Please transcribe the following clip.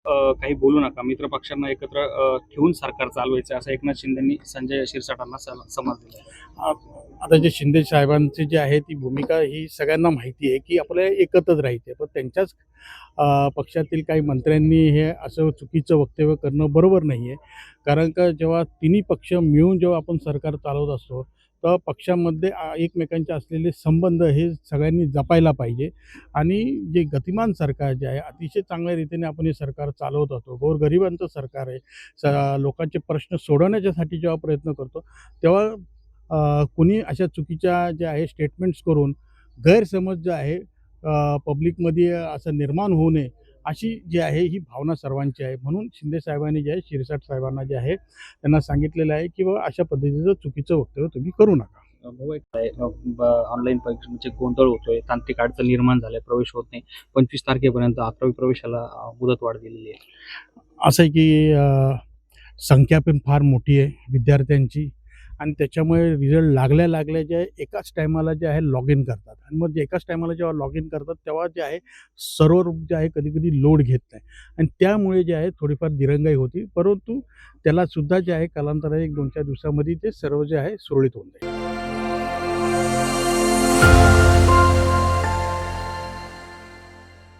काही बोलू नका, मित्र पक्षांना एकत्र ठेवून सरकार चालवायचं असं एकनाथ शिंदेंनी संजय शिरसाटांना समज दिला. आ- आता जे शिंदे साहेबांची जी आहे ती भूमिका ही सगळ्यांना माहिती आहे की आपल्याला एकत्रच राहायचं आहे, पण त्यांच्याच पक्षातील काही मंत्र्यांनी हे असं चुकीचं वक्तव्य करणं बरोबर नाही आहे. कारण का जेव्हा तिन्ही पक्ष मिळून जेव्हा आपण सरकार चालवत असतो तर पक्षामध्ये एकमेकांचे असलेले संबंध हे सगळ्यांनी जपायला पाहिजे. आणि जे गतिमान सरकार जे आहे अतिशय चांगल्या रीतीने आपण हे सरकार चालवत असतो, गोरगरिबांचं सरकार आहे. लोकांचे प्रश्न सोडवण्याच्यासाठी जेव्हा प्रयत्न करतो तेव्हा कुणी अशा चुकीच्या ज्या आहे स्टेटमेंट्स करून गैरसमज जे आहे पब्लिकमध्ये असं निर्माण होऊ नये अशी जी आहे ही भावना सर्वांची आहे. म्हणून शिंदे साहेबांनी जे आहे शिरसाट साहेबांना जे आहे त्यांना सांगितलेलं आहे की बाबा अशा पद्धतीचं चुकीचं वक्तव्य तुम्ही करू नका. भाऊ एक आहे, ऑनलाईन परीक्षेचे गोंधळ होतोय, तांत्रिक अडचण निर्माण झाल्या, प्रवेश होत नाही. 25 तारखेपर्यंत 11वी प्रवेशाला मुदतवाढ दिलेली आहे. असं आहे की संख्या पण फार मोठी आहे विद्यार्थ्यांची आणि त्याच्यामुळे रिझल्ट लागल्या जे आहे एकाच टायमाला जे आहे लॉग इन करतात आणि मग एकाच टायमाला जेव्हा लॉग इन करतात तेव्हा जे आहे सर्व्हर जे आहे कधी लोड घेत नाही आणि त्यामुळे जे आहे थोडीफार दिरंगाई होती, परंतु त्यालासुद्धा जे आहे कालांतराने 1-2-4 दिवसामध्ये ते सर्व जे आहे सुरळीत होऊन जाईल.